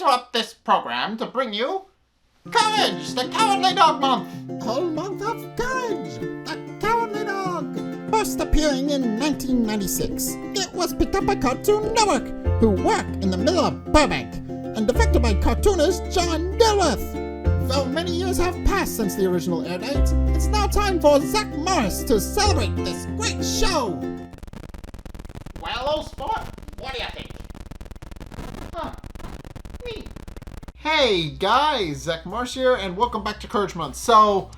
interrupt this program to bring you Courage, the Cowardly Dog Month. Whole month of Courage, the Cowardly Dog. First appearing in 1996, it was picked up by Cartoon Network, who work in the middle of Burbank, and directed by cartoonist John Dilworth. Though many years have passed since the original air date, it's now time for Zack Morris to celebrate this great show. Well, old sport, what do you think? Neat. Hey guys, Zack Morris here, and welcome back to Courage Month. So,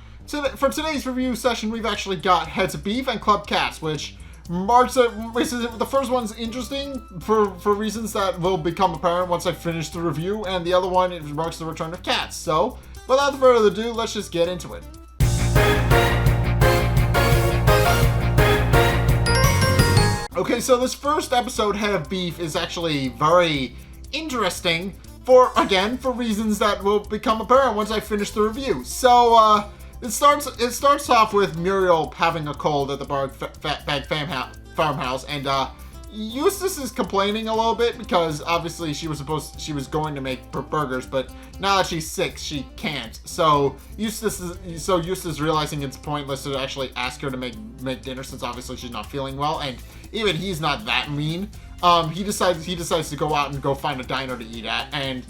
for today's review session, we've actually got Heads of Beef and Klub Katz, which marks the first one's interesting for reasons that will become apparent once I finish the review, and the other one, it marks the return of Katz. So, without further ado, let's just get into it. Okay, so this first episode, Head of Beef, is actually very interesting for reasons that will become apparent once I finish the review. So, it starts off with Muriel having a cold at the Bag farmhouse, and Eustace is complaining a little bit because obviously she was going to make burgers, but now that she's sick, she can't. So Eustace realizing it's pointless to actually ask her to make dinner since obviously she's not feeling well, and even he's not that mean. He decides to go out and go find a diner to eat at, and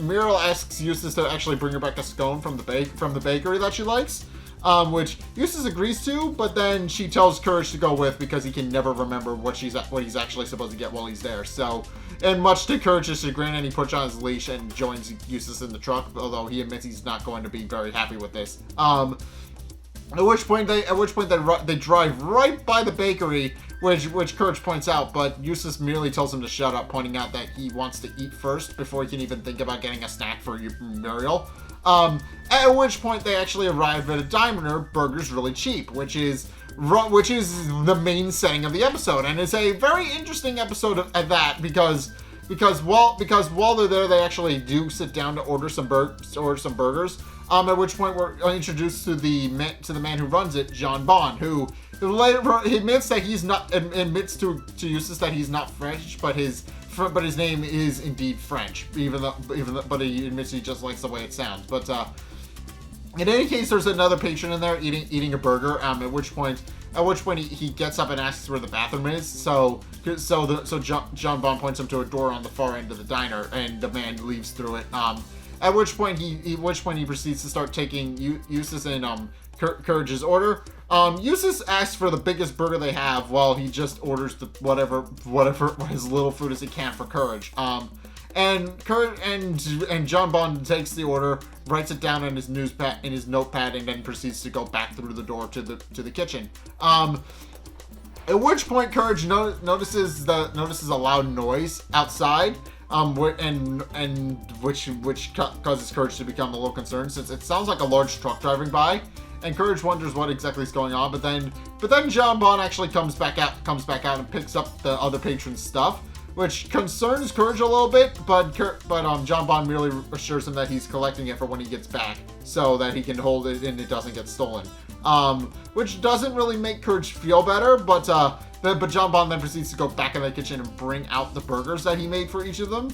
Muriel asks Eustace to actually bring her back a scone from the bakery that she likes, which Eustace agrees to, but then she tells Courage to go with because he can never remember what he's actually supposed to get while he's there. So, and much to Courage's chagrin, and he puts on his leash and joins Eustace in the truck, although he admits he's not going to be very happy with this. At which point they drive right by the bakery, which Courage points out, but Eustace merely tells him to shut up, pointing out that he wants to eat first before he can even think about getting a snack for Muriel. At which point they actually arrive at a diner, Burgers Really Cheap, which is the main setting of the episode, and it's a very interesting episode at that because while they're there, they actually do sit down to order some burgers. At which point we're introduced to the man who runs it, John Bond, who later admits to Eustace that he's not French, but his name is indeed French, but he admits he just likes the way it sounds. But in any case, there's another patron in there eating a burger. At which point he gets up and asks where the bathroom is. So John Bond points him to a door on the far end of the diner, and the man leaves through it. At which point he proceeds to start taking Eustace and Courage's order. Eustace asks for the biggest burger they have, while he just orders the whatever his little food as he can for Courage. And John Bond takes the order, writes it down in his notepad, and then proceeds to go back through the door to the kitchen. At which point Courage notices a loud noise outside. Which causes Courage to become a little concerned, since it sounds like a large truck driving by, and Courage wonders what exactly is going on. But then John Bond actually comes back out and picks up the other patron's stuff, which concerns Courage a little bit. But John Bond merely assures him that he's collecting it for when he gets back, so that he can hold it and it doesn't get stolen. Which doesn't really make Courage feel better, but John Bond then proceeds to go back in the kitchen and bring out the burgers that he made for each of them.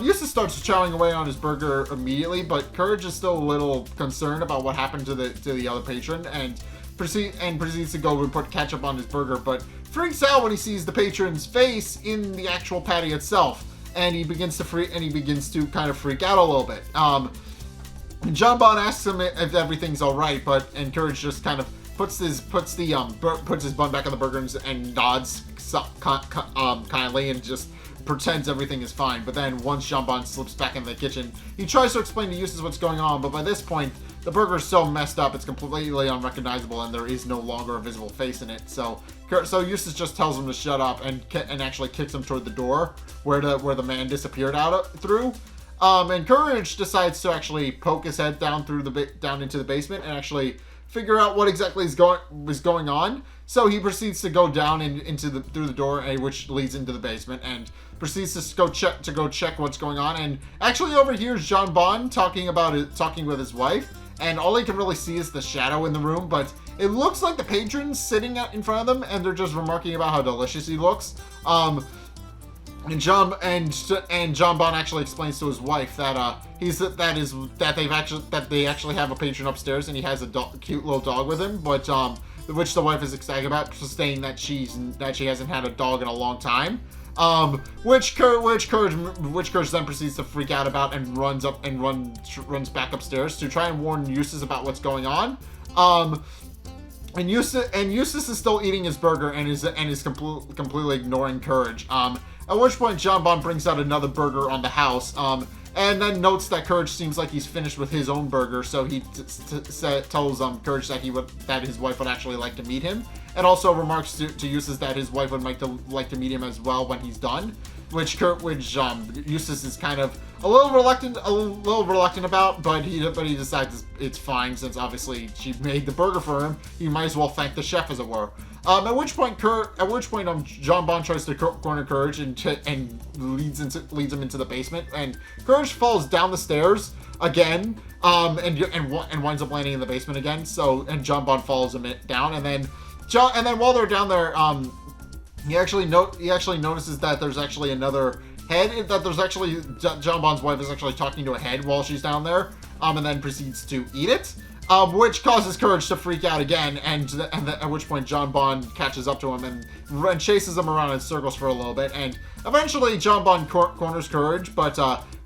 Eustace starts chowing away on his burger immediately, but Courage is still a little concerned about what happened to the other patron, and proceeds to go and put ketchup on his burger, but freaks out when he sees the patron's face in the actual patty itself, and he begins to kind of freak out a little bit. John Bond asks him if everything's all right, and Courage just kind of puts his bun back on the burger and nods kindly and just pretends everything is fine. But then once John Bond slips back into the kitchen, he tries to explain to Eustace what's going on, but by this point the burger is so messed up it's completely unrecognizable and there is no longer a visible face in it. So Eustace just tells him to shut up and actually kicks him toward the door where the man disappeared through. And Courage decides to actually poke his head down into the basement and actually figure out what exactly is going on. So he proceeds to go down through the door, which leads into the basement, and proceeds to go check what's going on. And actually overhears John Bond talking with his wife, and all he can really see is the shadow in the room. But it looks like the patron's sitting in front of them, and they're just remarking about how delicious he looks. And John Bon actually explains to his wife that they actually have a patron upstairs, and he has a cute little dog with him, but which the wife is excited about, saying that she hasn't had a dog in a long time. Which Courage then proceeds to freak out about and runs back upstairs to try and warn Eustace about what's going on. And Eustace is still eating his burger and is completely ignoring Courage. At which point John Bon brings out another burger on the house. And then notes that Courage seems like he's finished with his own burger, so he tells Courage that his wife would actually like to meet him, and also remarks to Eustace that his wife would like to meet him as well when he's done, which Eustace is kind of a little reluctant about, but he decides it's fine since obviously she made the burger for him. He might as well thank the chef, as it were. At which point John Bon tries to corner Courage and leads him into the basement, and Courage falls down the stairs again, and winds up landing in the basement again. And John Bon follows him down, and then while they're down there, he actually notices that there's actually another head. That there's actually John Bon's wife is actually talking to a head while she's down there, and then proceeds to eat it. Which causes Courage to freak out again, and at which point John Bon catches up to him and chases him around in circles for a little bit, and eventually John Bon corners Courage, but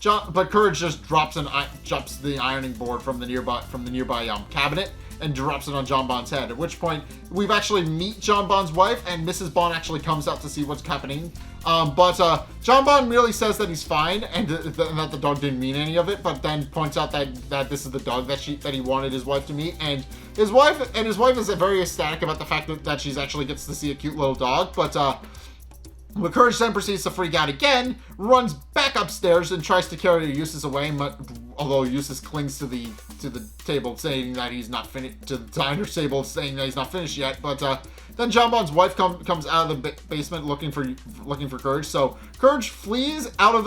Courage just drops the ironing board from the nearby cabinet and drops it on John Bon's head. At which point we've actually meet John Bon's wife, and Mrs. Bon actually comes out to see what's happening. But John Bon merely says that he's fine and that the dog didn't mean any of it, but then points out that this is the dog that he wanted his wife to meet, and his wife is very ecstatic about the fact that she actually gets to see a cute little dog. But Courage then proceeds to freak out again, runs back upstairs and tries to carry Eustace away, although Eustace clings to the table saying that he's not finished, to the diner's table saying that he's not finished yet. But then John Bon's wife comes out of the basement looking for Courage. So Courage flees out of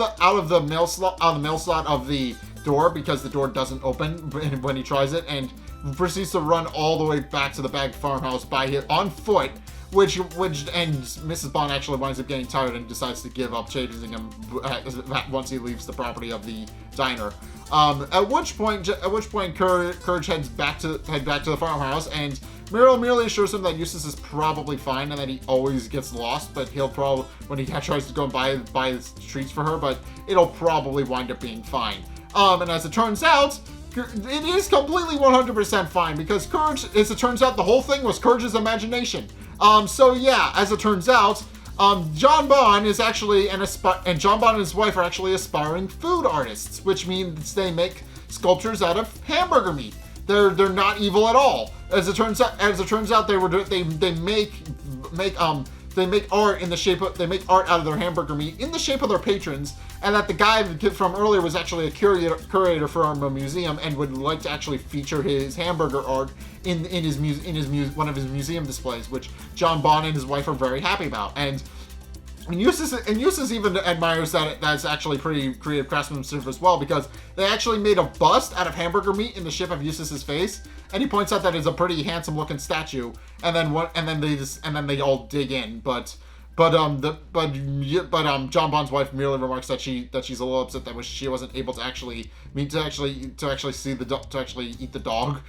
the mail slot of the door, because the door doesn't open when he tries it, and proceeds to run all the way back to the back farmhouse on foot. Which Mrs. Bon actually winds up getting tired and decides to give up chasing him once he leaves the property of the diner. At which point Courage heads back to the farmhouse, and Muriel merely assures him that Eustace is probably fine and that he always gets lost, but he'll probably, when he tries to go and buy treats for her, but it'll probably wind up being fine. And as it turns out, it is completely 100% fine, because as it turns out, the whole thing was Courage's imagination. So yeah, as it turns out, John Bon is actually and John Bon and his wife are actually aspiring food artists, which means they make sculptures out of hamburger meat. They're not evil at all. As it turns out, they make art out of their hamburger meat in the shape of their patrons, and that the guy from earlier was actually a curator for our museum and would like to actually feature his hamburger art in one of his museum displays, which John Bon and his wife are very happy about. And Eustace even admires that that's actually pretty creative craftsmanship as well, because they actually made a bust out of hamburger meat in the shape of Eustace's face, and he points out that it's a pretty handsome looking statue. And then they all dig in, but John Bon's wife merely remarks that she's a little upset that she wasn't able to actually eat the dog.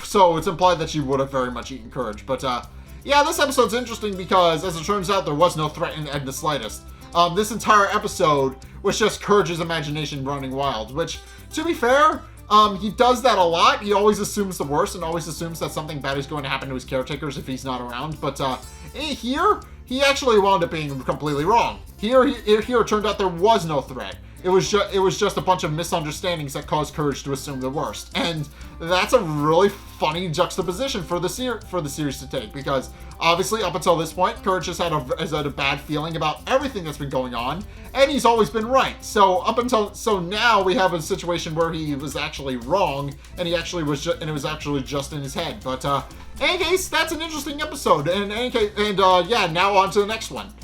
So it's implied that she would have very much eaten Courage. But yeah, this episode's interesting because, as it turns out, there was no threat in the slightest. This entire episode was just Courage's imagination running wild, which, to be fair, he does that a lot. He always assumes the worst and always assumes that something bad is going to happen to his caretakers if he's not around. But here, he actually wound up being completely wrong. Here it turned out there was no threat. It was just a bunch of misunderstandings that caused Courage to assume the worst, and that's a really funny juxtaposition for the series to take, because obviously up until this point, Courage has had a bad feeling about everything that's been going on, and he's always been right. So now we have a situation where he was actually wrong, and it was actually just in his head. But in any case, that's an interesting episode. And now on to the next one.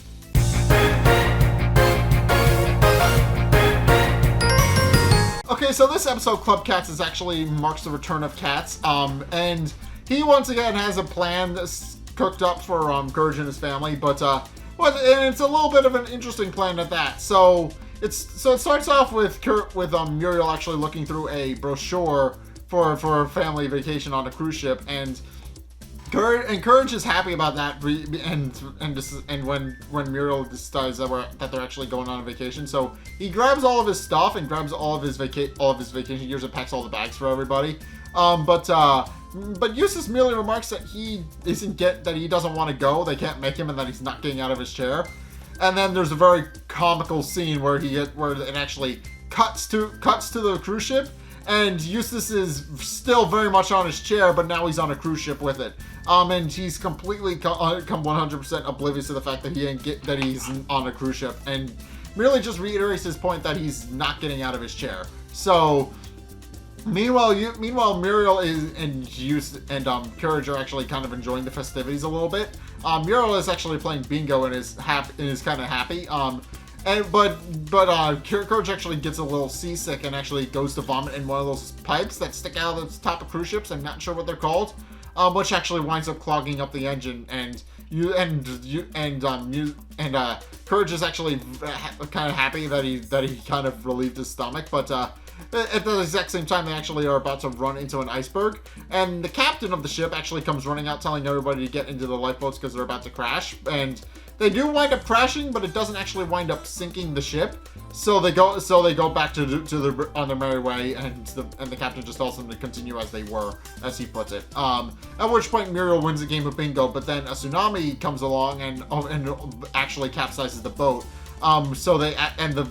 Okay, so this episode, Klub Katz, actually marks the return of Katz, and he once again has a plan that's cooked up for Courage and his family, but Well, and it's a little bit of an interesting plan at that. So it starts off with Muriel actually looking through a brochure for a family vacation on a cruise ship, and Courage is happy about that, and when Muriel decides that they're actually going on a vacation, so he grabs all of his stuff and grabs all of his vacation gears and packs all the bags for everybody. But Eustace merely remarks that he doesn't want to go. They can't make him, and that he's not getting out of his chair. And then there's a very comical scene where it actually cuts to the cruise ship. And Eustace is still very much on his chair, but now he's on a cruise ship with it. And he's completely come 100% oblivious to the fact that he's on a cruise ship, and merely just reiterates his point that he's not getting out of his chair. So, meanwhile, Muriel and Courage are actually kind of enjoying the festivities a little bit. Muriel is actually playing bingo and is kind of happy. But Courage actually gets a little seasick and actually goes to vomit in one of those pipes that stick out of the top of cruise ships. I'm not sure what they're called, which actually winds up clogging up the engine. And Courage is actually kind of happy that he kind of relieved his stomach, but at the exact same time, they actually are about to run into an iceberg, and the captain of the ship actually comes running out, telling everybody to get into the lifeboats because they're about to crash. And they do wind up crashing, but it doesn't actually wind up sinking the ship. So they go back on their merry way, and the captain just tells them to continue as they were, as he puts it. At which point Muriel wins a game of bingo, but then a tsunami comes along and actually capsizes the boat. So the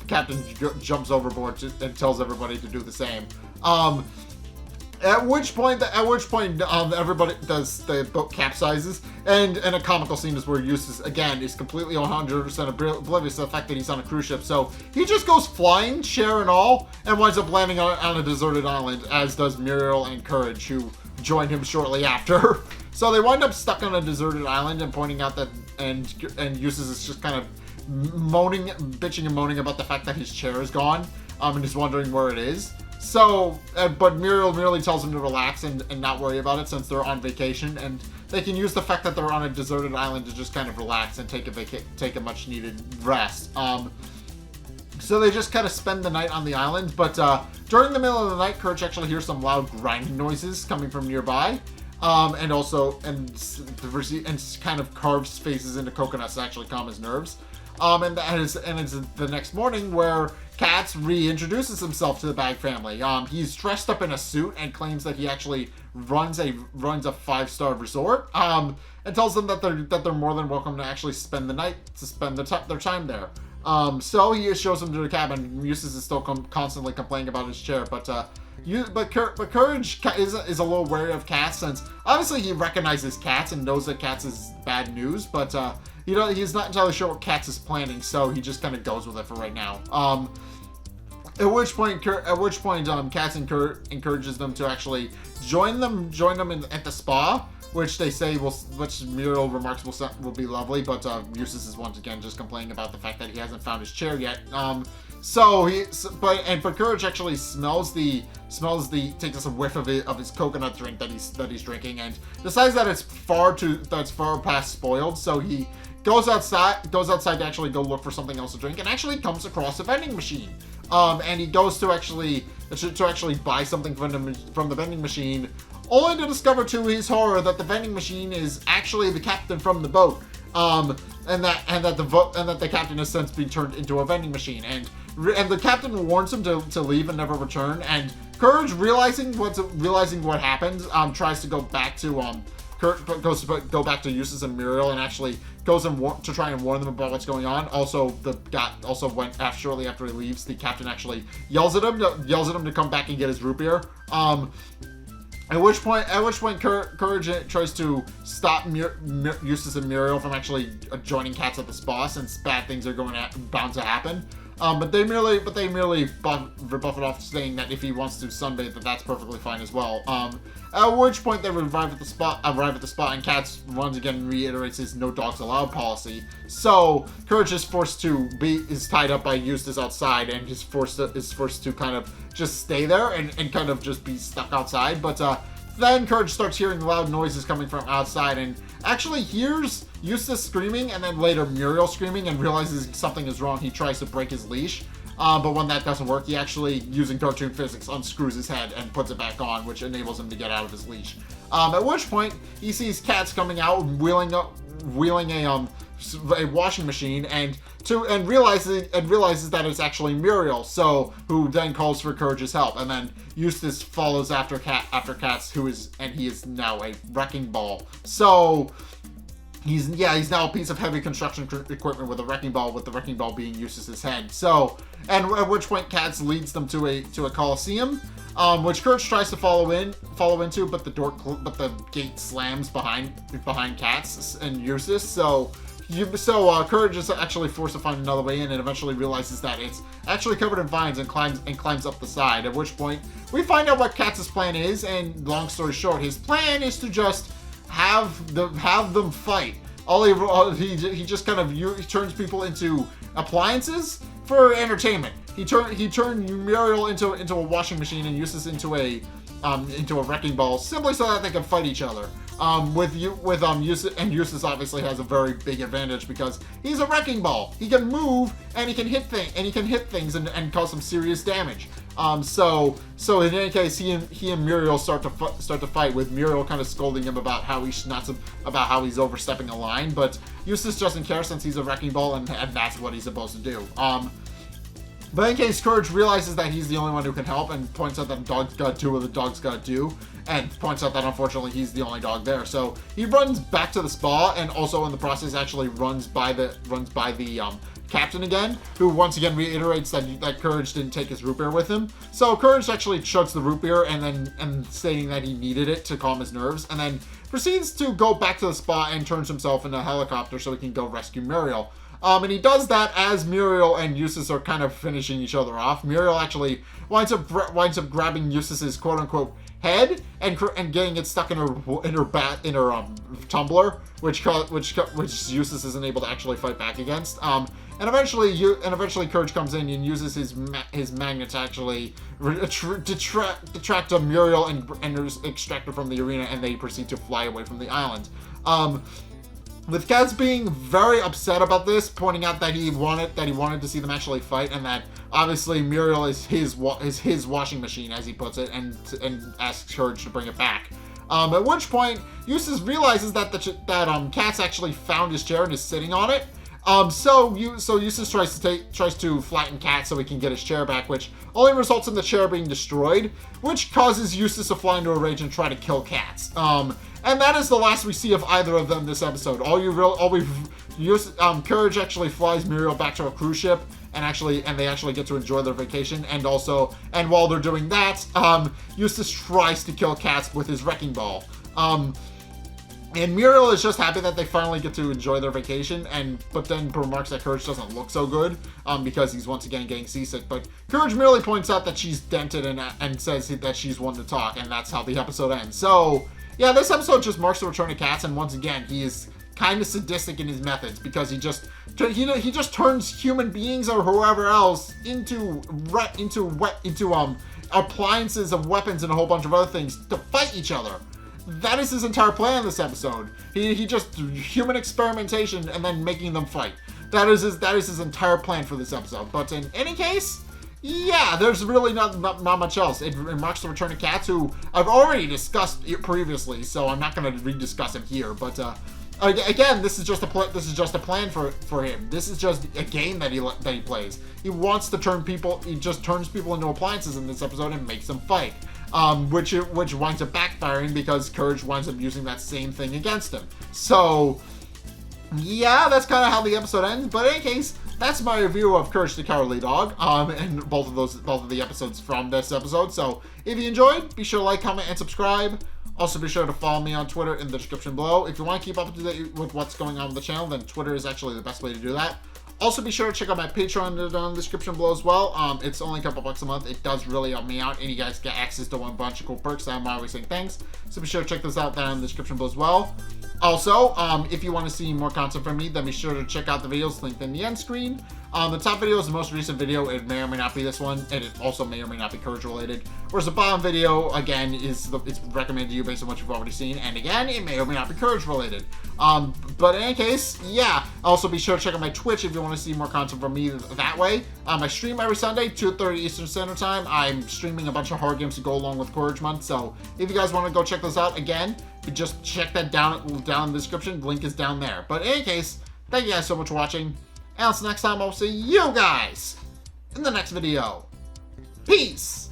captain jumps overboard and tells everybody to do the same. At which point, everybody the boat capsizes, and a comical scene is where Eustace again is completely 100% oblivious to the fact that he's on a cruise ship. So he just goes flying, chair and all, and winds up landing on a deserted island, as does Muriel and Courage, who join him shortly after. So they wind up stuck on a deserted island, and pointing out that and Eustace is just kind of bitching and moaning about the fact that his chair is gone, and is wondering where it is. So, but Muriel merely tells him to relax and not worry about it, since they're on vacation, and they can use the fact that they're on a deserted island to just kind of relax and take a much needed rest. So they just kind of spend the night on the island, but during the middle of the night, Courage actually hears some loud grinding noises coming from nearby. And kind of carves faces into coconuts to actually calm his nerves. And it's the next morning where Katz reintroduces himself to the Bag family. He's dressed up in a suit and claims that he actually runs a 5-star resort. And tells them that they're more than welcome to actually spend the night, to spend their time there. So he shows them to the cabin. Eustace is still constantly complaining about his chair, but Courage is a little wary of Katz, since obviously he recognizes Katz and knows that Katz is bad news, but he's not entirely sure what Katz is planning, so he just kind of goes with it for right now. At which point Katz encourages them to actually join them at the spa, which they say which Muriel remarks will be lovely, but Eustace is once again just complaining about the fact that he hasn't found his chair yet. But Courage actually takes a whiff of his coconut drink that he's drinking, and decides that it's far past spoiled. So he goes outside to actually go look for something else to drink, and actually comes across a vending machine. And he goes to actually buy something from the vending machine, only to discover to his horror that the vending machine is actually the captain from the boat. And that the captain has since been turned into a vending machine, and the captain warns him to leave and never return. And Courage, realizing what happened, tries to go back to go back to Eustace and Muriel, and actually goes to try and warn them about what's going on. Shortly after he leaves, the captain actually yells at him to come back and get his root beer. At which point, Courage tries to stop Eustace and Muriel from actually joining Katz at the spa, since bad things are bound to happen. But they merely rebuff it off, saying that if he wants to sunbathe, that's perfectly fine as well. At which point they arrive at the spot, and Katz once again reiterates his no dogs allowed policy. So Courage is tied up by Eustace outside, and is forced to kind of just stay there and kind of just be stuck outside. But then Courage starts hearing loud noises coming from outside and actually hears Eustace screaming and then later Muriel screaming and realizes something is wrong. He tries to break his leash. But when that doesn't work, he actually, using cartoon physics, unscrews his head and puts it back on, which enables him to get out of his leash. At which point, he sees Katz coming out, wheeling a washing machine, and realizes that it's actually Muriel. So, who then calls for Courage's help, and then Eustace follows after Katz, he is now a wrecking ball. So. He's now a piece of heavy construction equipment with a wrecking ball, with the wrecking ball being Eustace's head. So, and at which point Katz leads them to a coliseum, which Courage tries to follow into, but the gate slams behind Katz and Eustace. So Courage is actually forced to find another way in, and eventually realizes that it's actually covered in vines and climbs up the side. At which point we find out what Katz's plan is, and long story short, his plan is to just have them fight. He just kind of turns people into appliances for entertainment. He turned Muriel into a washing machine and Eustace into a wrecking ball simply so that they can fight each other. Eustace, and Eustace obviously has a very big advantage because he's a wrecking ball. He can move and he can hit things and cause some serious damage. So in any case, he and Muriel start to fight, with Muriel kind of scolding him about how he's overstepping a line, but Eustace doesn't care since he's a wrecking ball and that's what he's supposed to do. But in case, Courage realizes that he's the only one who can help and points out that the dog's got to do what the dog's got to do, and points out that unfortunately he's the only dog there. So he runs back to the spa, and also in the process actually runs by the captain again, who once again reiterates that Courage didn't take his root beer with him. So Courage actually chugs the root beer and saying that he needed it to calm his nerves, and then proceeds to go back to the spa and turns himself into a helicopter so he can go rescue Muriel. And he does that as Muriel and Eustace are kind of finishing each other off. Muriel actually winds up grabbing Eustace's quote-unquote head and getting it stuck in her tumbler, which Eustace isn't able to actually fight back against. And eventually Courage comes in and uses his magnet to actually detract Muriel and extract her from the arena, and they proceed to fly away from the island. With Katz being very upset about this, pointing out that he wanted to see them actually fight, and that obviously Muriel is his washing machine, as he puts it, and asks Courage to bring it back. At which point Eustace realizes that Katz actually found his chair and is sitting on it. So Eustace tries to flatten Katz so he can get his chair back, which only results in the chair being destroyed, which causes Eustace to fly into a rage and try to kill Katz. And that is the last we see of either of them this episode. Courage actually flies Muriel back to a cruise ship, and they actually get to enjoy their vacation. And while they're doing that, Eustace tries to kill Katz with his wrecking ball. And Muriel is just happy that they finally get to enjoy their vacation, but then remarks that Courage doesn't look so good, because he's once again getting seasick. But Courage merely points out that she's dented and says that she's one to talk, and that's how the episode ends. So, yeah, this episode just marks the return of Katz, and once again, he is kind of sadistic in his methods, because he just turns human beings or whoever else into appliances and weapons and a whole bunch of other things to fight each other. That is his entire plan in this episode. He just human experimentation and then making them fight. That is his entire plan for this episode. But in any case, yeah, there's really not much else. It marks the return of Katz, who I've already discussed previously, so I'm not going to rediscuss him here. But again, this is just a plan for him. This is just a game that he plays. He wants to turn people. He just turns people into appliances in this episode and makes them fight. Which winds up backfiring because Courage winds up using that same thing against him. So, yeah, that's kind of how the episode ends. But in any case, that's my review of Courage the Cowardly Dog, and both of the episodes from this episode. So, if you enjoyed, be sure to like, comment, and subscribe. Also, be sure to follow me on Twitter in the description below. If you want to keep up to date with what's going on with the channel, then Twitter is actually the best way to do that. Also, be sure to check out my Patreon down in the description below as well. It's only a couple bucks a month. It does really help me out, and you guys get access to one bunch of cool perks that I'm always saying thanks. So be sure to check those out down in the description below as well. Also, if you want to see more content from me, then be sure to check out the videos linked in the end screen. The top video is the most recent video. It may or may not be this one, and it also may or may not be Courage related. Whereas the bottom video, again, it's recommended to you based on what you've already seen, and again, it may or may not be Courage related. But in any case, yeah. Also, be sure to check out my Twitch if you want to see more content from me that way. I stream every Sunday, 2:30 Eastern Standard Time. I'm streaming a bunch of horror games to go along with Courage Month, so if you guys want to go check those out, again, just check that down in the description. Link is down there. But in any case, thank you guys so much for watching. And until next time, I'll see you guys in the next video. Peace!